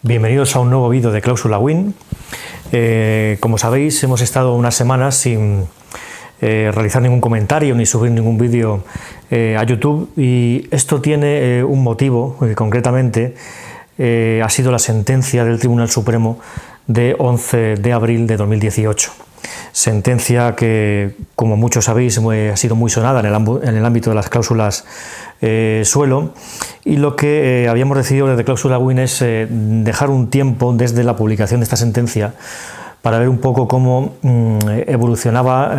Bienvenidos a un nuevo vídeo de Cláusula Win. Como sabéis, hemos estado unas semanas sin realizar ningún comentario ni subir ningún vídeo a YouTube, y esto tiene un motivo. Concretamente ha sido la sentencia del Tribunal Supremo de 11 de abril de 2018. Sentencia que, como muchos sabéis, ha sido muy sonada en el ámbito de las cláusulas suelo, y lo que habíamos decidido desde Cláusula Win es dejar un tiempo desde la publicación de esta sentencia para ver un poco cómo evolucionaba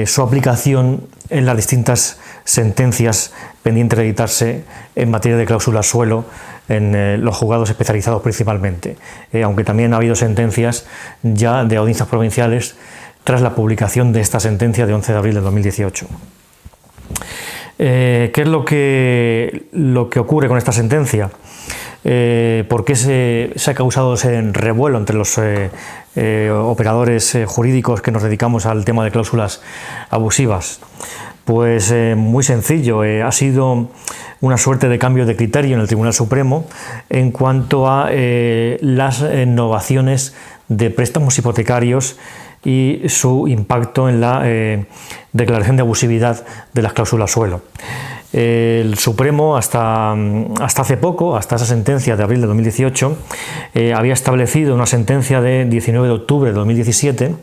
su aplicación en las distintas sentencias pendientes de dictarse en materia de cláusula suelo en los juzgados especializados principalmente, aunque también ha habido sentencias ya de audiencias provinciales tras la publicación de esta sentencia de 11 de abril de 2018. ¿Qué es lo que ocurre con esta sentencia? ¿Por qué se ha causado ese revuelo entre los operadores jurídicos que nos dedicamos al tema de cláusulas abusivas? Pues muy sencillo, ha sido una suerte de cambio de criterio en el Tribunal Supremo en cuanto a las innovaciones de préstamos hipotecarios y su impacto en la declaración de abusividad de las cláusulas suelo. El Supremo hasta hace poco, hasta esa sentencia de abril de 2018, había establecido una sentencia de 19 de octubre de 2017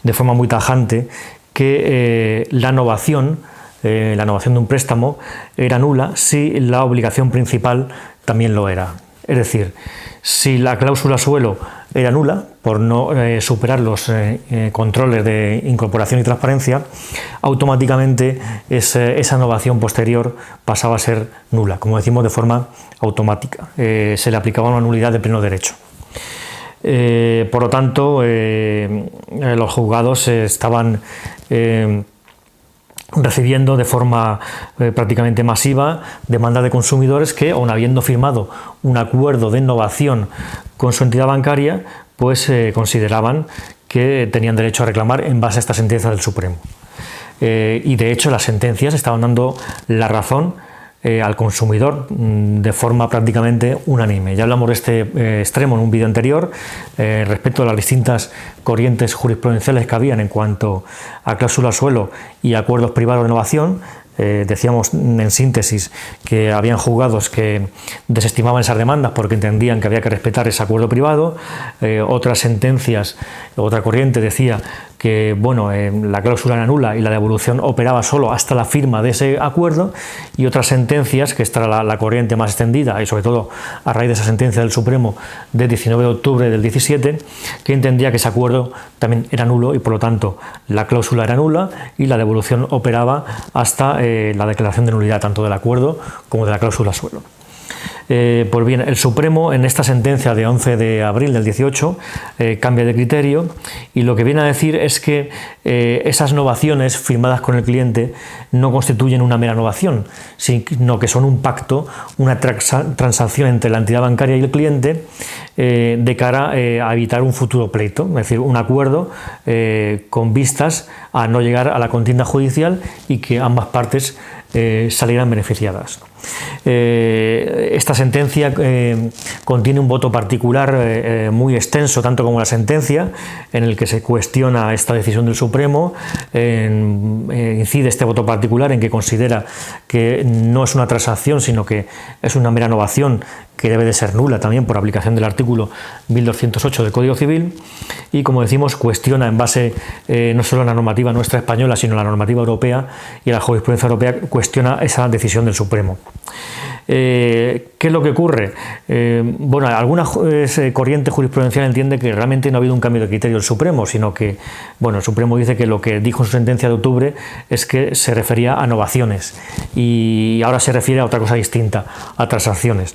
de forma muy tajante que la novación de un préstamo era nula si la obligación principal también lo era. Es decir, si la cláusula suelo era nula por no superar los controles de incorporación y transparencia, automáticamente esa novación posterior pasaba a ser nula, como decimos, de forma automática. Se le aplicaba una nulidad de pleno derecho. Por lo tanto, los juzgados estaban recibiendo de forma prácticamente masiva demandas de consumidores que, aun habiendo firmado un acuerdo de innovación con su entidad bancaria, pues consideraban que tenían derecho a reclamar en base a esta sentencia del Supremo. Y de hecho las sentencias estaban dando la razón al consumidor de forma prácticamente unánime. Ya hablamos de este extremo en un vídeo anterior respecto a las distintas corrientes jurisprudenciales que habían en cuanto a cláusula suelo y acuerdos privados de novación. Decíamos en síntesis que habían juzgados que desestimaban esas demandas porque entendían que había que respetar ese acuerdo privado. Otras sentencias, otra corriente decía que la cláusula era nula y la devolución operaba solo hasta la firma de ese acuerdo, y otras sentencias, que esta era la corriente más extendida y sobre todo a raíz de esa sentencia del Supremo de 19 de octubre del 17, que entendía que ese acuerdo también era nulo y por lo tanto la cláusula era nula y la devolución operaba hasta la declaración de nulidad tanto del acuerdo como de la cláusula suelo. Pues bien, el Supremo en esta sentencia de 11 de abril del 18 cambia de criterio, y lo que viene a decir es que esas novaciones firmadas con el cliente no constituyen una mera novación, sino que son un pacto, una transacción entre la entidad bancaria y el cliente de cara a evitar un futuro pleito, es decir, un acuerdo con vistas a no llegar a la contienda judicial y que ambas partes salieran beneficiadas. Esta sentencia contiene un voto particular muy extenso, tanto como la sentencia, en el que se cuestiona esta decisión del Supremo. Incide este voto particular en que considera que no es una transacción, sino que es una mera novación que debe de ser nula también por aplicación del artículo 1208 del Código Civil, y, como decimos, cuestiona en base no solo a la normativa nuestra española, sino a la normativa europea y a la jurisprudencia europea, cuestiona esa decisión del Supremo. ¿Qué es lo que ocurre? Alguna corriente jurisprudencial entiende que realmente no ha habido un cambio de criterio del Supremo, sino que el Supremo dice que lo que dijo en su sentencia de octubre es que se refería a novaciones y ahora se refiere a otra cosa distinta, a transacciones.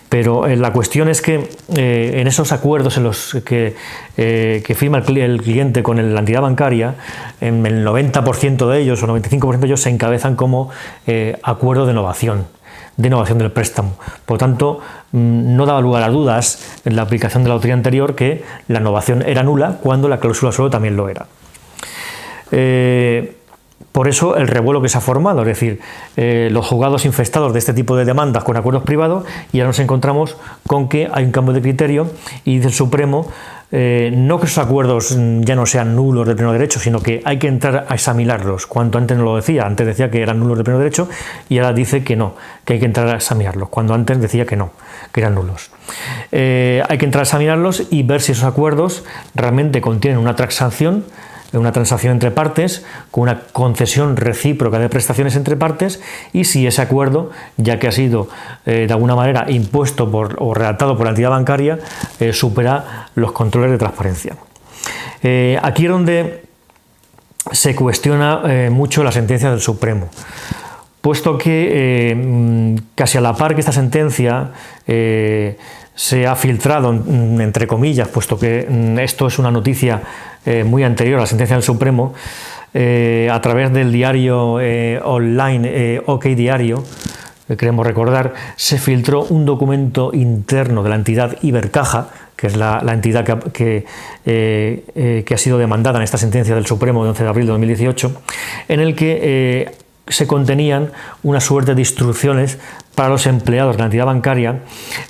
Pero la cuestión es que en esos acuerdos en los que firma el cliente con la entidad bancaria, en el 90% de ellos o 95% de ellos se encabezan como acuerdo de novación del préstamo. Por lo tanto, no daba lugar a dudas en la aplicación de la autoridad anterior que la novación era nula cuando la cláusula suelo también lo era. por eso el revuelo que se ha formado, es decir, los juzgados infestados de este tipo de demandas con acuerdos privados, y ahora nos encontramos con que hay un cambio de criterio y dice el Supremo no que esos acuerdos ya no sean nulos de pleno derecho, sino que hay que entrar a examinarlos, cuando antes no lo decía. Antes decía que eran nulos de pleno derecho y ahora dice que no, que hay que entrar a examinarlos, cuando antes decía que no, que eran nulos. Hay que entrar a examinarlos y ver si esos acuerdos realmente contienen una transacción entre partes, con una concesión recíproca de prestaciones entre partes, y si ese acuerdo, ya que ha sido de alguna manera impuesto o redactado por la entidad bancaria, supera los controles de transparencia. Aquí es donde se cuestiona mucho la sentencia del Supremo, puesto que casi a la par que esta sentencia se ha filtrado, entre comillas, puesto que esto es una noticia muy anterior a la sentencia del Supremo, a través del diario online OK Diario, queremos recordar, se filtró un documento interno de la entidad Ibercaja, que es la entidad que ha sido demandada en esta sentencia del Supremo de 11 de abril de 2018, en el que se contenían una suerte de instrucciones para los empleados de la entidad bancaria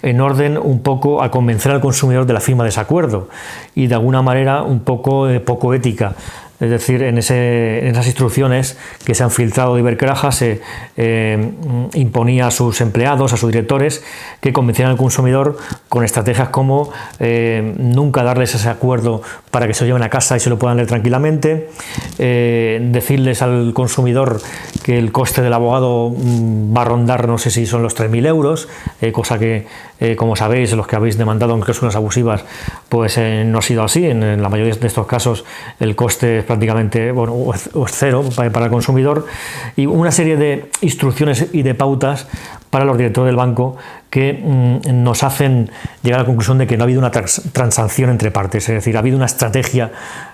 en orden un poco a convencer al consumidor de la firma de ese acuerdo, y de alguna manera un poco poco ética. Es decir, en esas instrucciones que se han filtrado de Ibercaja se imponía a sus empleados, a sus directores, que convencieran al consumidor con estrategias como nunca darles ese acuerdo para que se lo lleven a casa y se lo puedan leer tranquilamente, decirles al consumidor que el coste del abogado va a rondar, no sé si son los 3.000 euros, cosa que, como sabéis, los que habéis demandado en cláusulas abusivas, pues no ha sido así. En la mayoría de estos casos el coste es prácticamente, bueno, o es cero para el consumidor, y una serie de instrucciones y de pautas para los directores del banco que nos hacen llegar a la conclusión de que no ha habido una transacción entre partes, es decir, ha habido una estrategia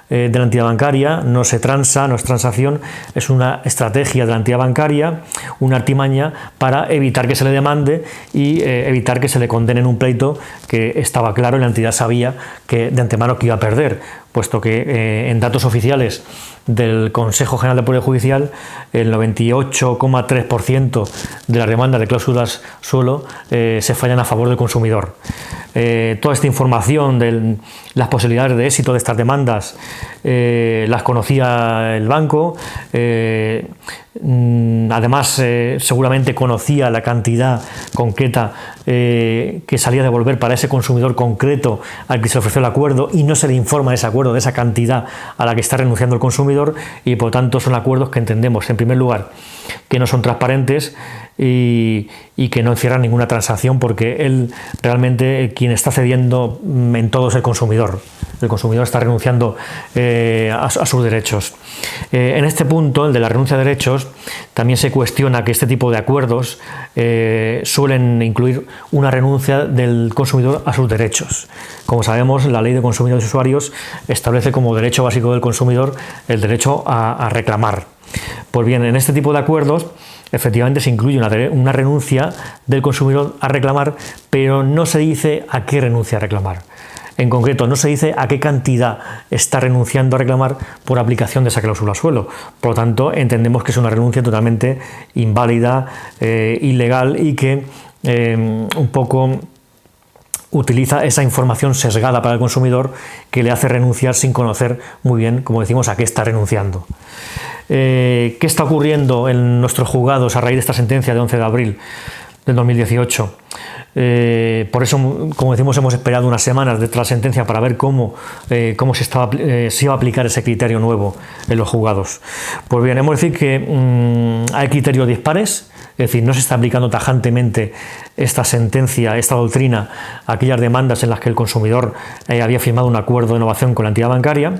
de la entidad bancaria, no se transa, no es transacción, es una estrategia de la entidad bancaria, una artimaña para evitar que se le demande y evitar que se le condene en un pleito que estaba claro y la entidad sabía que de antemano que iba a perder, puesto que en datos oficiales del Consejo General del Poder Judicial, el 98,3% de las demandas de cláusulas suelo se fallan a favor del consumidor. Toda esta información de las posibilidades de éxito de estas demandas las conocía el banco, además seguramente conocía la cantidad concreta que salía a devolver para ese consumidor concreto al que se le ofreció el acuerdo, y no se le informa de ese acuerdo, de esa cantidad a la que está renunciando el consumidor, y por tanto son acuerdos que entendemos, en primer lugar, que no son transparentes y que no encierran ninguna transacción, porque él realmente quien está cediendo en todo es el consumidor. El consumidor está renunciando a sus derechos. En este punto, el de la renuncia a derechos, también se cuestiona que este tipo de acuerdos suelen incluir una renuncia del consumidor a sus derechos. Como sabemos, la Ley de Consumidores y Usuarios establece como derecho básico del consumidor el derecho a reclamar. Pues bien, en este tipo de acuerdos efectivamente se incluye una renuncia del consumidor a reclamar, pero no se dice a qué renuncia a reclamar. En concreto, no se dice a qué cantidad está renunciando a reclamar por aplicación de esa cláusula suelo. Por lo tanto, entendemos que es una renuncia totalmente inválida, ilegal, y que un poco utiliza esa información sesgada para el consumidor que le hace renunciar sin conocer muy bien, como decimos, a qué está renunciando. ¿Qué está ocurriendo en nuestros juzgados a raíz de esta sentencia de 11 de abril del 2018? Por eso, como decimos, hemos esperado unas semanas de la sentencia para ver cómo se iba a aplicar ese criterio nuevo en los juzgados. Pues bien, hemos de decir que hay criterios dispares, es decir, no se está aplicando tajantemente esta sentencia, esta doctrina, a aquellas demandas en las que el consumidor había firmado un acuerdo de innovación con la entidad bancaria,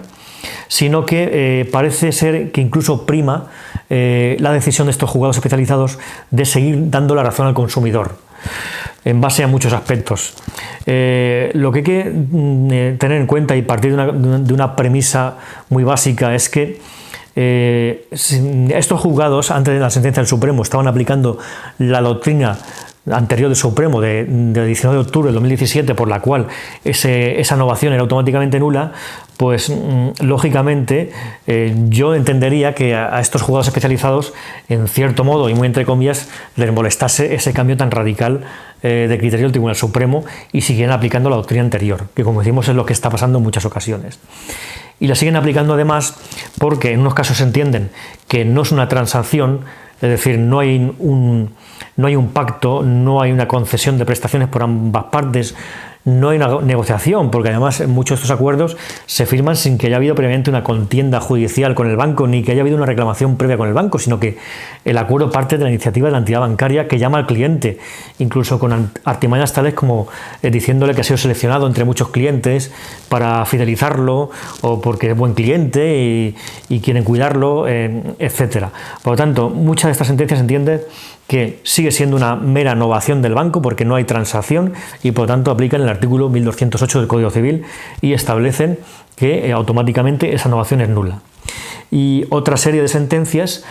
sino que parece ser que incluso prima la decisión de estos juzgados especializados de seguir dando la razón al consumidor en base a muchos aspectos. Lo que hay que tener en cuenta y partir de una premisa muy básica es que estos juzgados, antes de la sentencia del Supremo, estaban aplicando la doctrina anterior del Supremo de 19 de octubre de 2017, por la cual esa novación era automáticamente nula, pues lógicamente yo entendería que a estos juzgados especializados, en cierto modo y muy entre comillas, les molestase ese cambio tan radical de criterio del Tribunal Supremo y siguieran aplicando la doctrina anterior, que como decimos es lo que está pasando en muchas ocasiones. Y la siguen aplicando además porque en unos casos entienden que no es una transacción, es decir, no hay un pacto, no hay una concesión de prestaciones por ambas partes, no hay una negociación, porque además muchos de estos acuerdos se firman sin que haya habido previamente una contienda judicial con el banco, ni que haya habido una reclamación previa con el banco, sino que el acuerdo parte de la iniciativa de la entidad bancaria que llama al cliente, incluso con artimañas tales como diciéndole que ha sido seleccionado entre muchos clientes para fidelizarlo o porque es buen cliente y quieren cuidarlo, etcétera. Por lo tanto, muchas de estas sentencias entienden que sigue siendo una mera novación del banco porque no hay transacción y por lo tanto aplican el artículo 1208 del Código Civil y establecen que automáticamente esa novación es nula. Y otra serie de sentencias,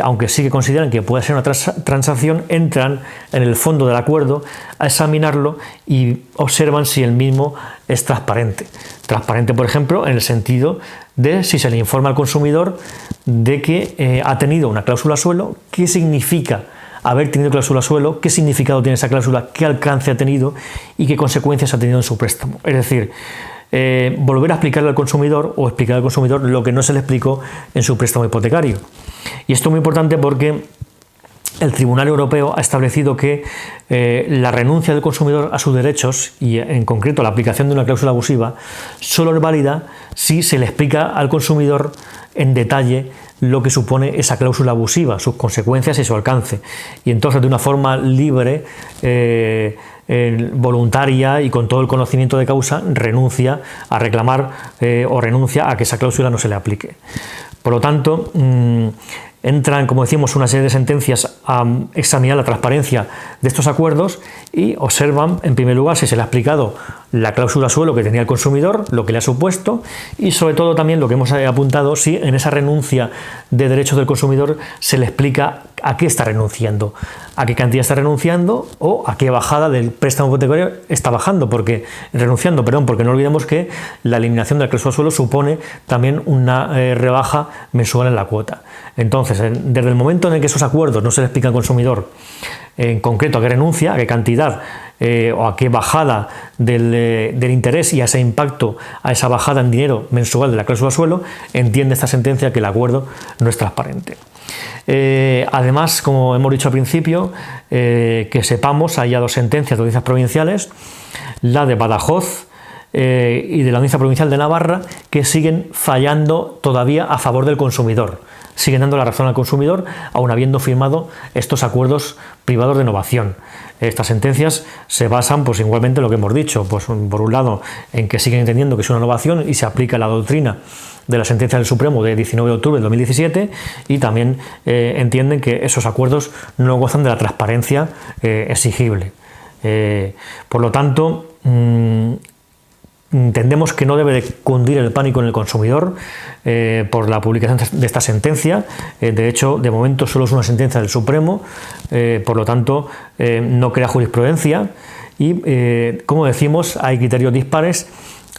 aunque sí que consideran que puede ser una transacción, entran en el fondo del acuerdo a examinarlo y observan si el mismo es transparente. Transparente, por ejemplo, en el sentido de si se le informa al consumidor de que ha tenido una cláusula suelo, qué significa haber tenido cláusula suelo, qué significado tiene esa cláusula, qué alcance ha tenido y qué consecuencias ha tenido en su préstamo. Es decir, volver a explicarle al consumidor o explicar al consumidor lo que no se le explicó en su préstamo hipotecario. Y esto es muy importante porque el Tribunal Europeo ha establecido que la renuncia del consumidor a sus derechos y en concreto la aplicación de una cláusula abusiva solo es válida si se le explica al consumidor en detalle lo que supone esa cláusula abusiva, sus consecuencias y su alcance. Y entonces de una forma libre, voluntaria y con todo el conocimiento de causa, renuncia a reclamar o renuncia a que esa cláusula no se le aplique. Por lo tanto, entran, como decimos, una serie de sentencias a examinar la transparencia de estos acuerdos y observan, en primer lugar, si se le ha explicado la cláusula suelo que tenía el consumidor, lo que le ha supuesto y, sobre todo, también lo que hemos apuntado, si en esa renuncia de derechos del consumidor se le explica a qué está renunciando, a qué cantidad está renunciando o a qué bajada del préstamo hipotecario está renunciando, porque no olvidemos que la eliminación de la cláusula suelo supone también una rebaja mensual en la cuota. Entonces, desde el momento en el que esos acuerdos no se le explica al consumidor en concreto a qué renuncia, a qué cantidad o a qué bajada del interés y a ese impacto, a esa bajada en dinero mensual de la cláusula suelo, entiende esta sentencia que el acuerdo no es transparente. Además, como hemos dicho al principio, que sepamos, hay ya dos sentencias de audiencias provinciales, la de Badajoz y de la Audiencia Provincial de Navarra, que siguen fallando todavía a favor del consumidor. Siguen dando la razón al consumidor, aun habiendo firmado estos acuerdos privados de novación. Estas sentencias se basan, pues igualmente en lo que hemos dicho, pues por un lado en que siguen entendiendo que es una novación y se aplica la doctrina de la sentencia del Supremo de 19 de octubre de 2017 y también entienden que esos acuerdos no gozan de la transparencia exigible. Por lo tanto, entendemos que no debe de cundir el pánico en el consumidor por la publicación de esta sentencia. De hecho, de momento solo es una sentencia del Supremo, por lo tanto no crea jurisprudencia y, como decimos, hay criterios dispares,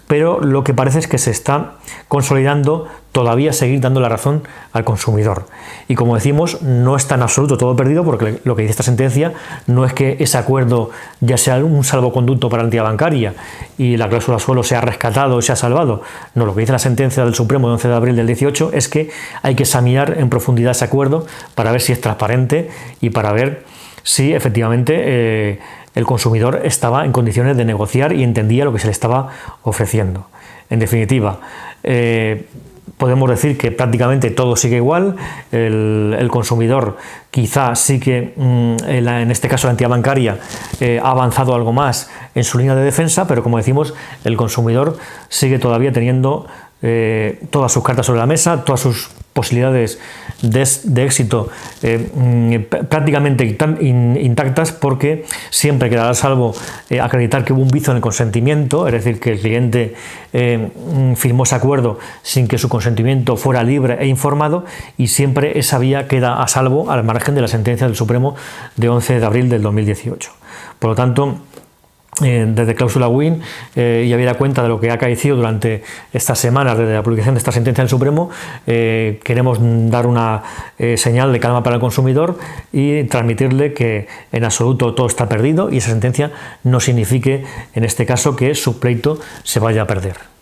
pero lo que parece es que se está consolidando todavía seguir dando la razón al consumidor. Y como decimos, no está en absoluto todo perdido, porque lo que dice esta sentencia no es que ese acuerdo ya sea un salvoconducto para la entidad bancaria y la cláusula suelo sea rescatado o sea salvado. No, lo que dice la sentencia del Supremo de 11 de abril del 18 es que hay que examinar en profundidad ese acuerdo para ver si es transparente y para ver si efectivamente el consumidor estaba en condiciones de negociar y entendía lo que se le estaba ofreciendo. En definitiva, podemos decir que prácticamente todo sigue igual. El consumidor quizá sí que, en este caso la entidad bancaria, ha avanzado algo más en su línea de defensa, pero como decimos, el consumidor sigue todavía teniendo todas sus cartas sobre la mesa, todas sus posibilidades de éxito prácticamente intactas, porque siempre quedará a salvo acreditar que hubo un vicio en el consentimiento, es decir, que el cliente firmó ese acuerdo sin que su consentimiento fuera libre e informado, y siempre esa vía queda a salvo al margen de la sentencia del Supremo de 11 de abril del 2018. Por lo tanto, desde Cláusula Win y habida cuenta de lo que ha acaecido durante estas semanas desde la publicación de esta sentencia del Supremo, queremos dar una señal de calma para el consumidor y transmitirle que en absoluto todo está perdido y esa sentencia no signifique en este caso que su pleito se vaya a perder.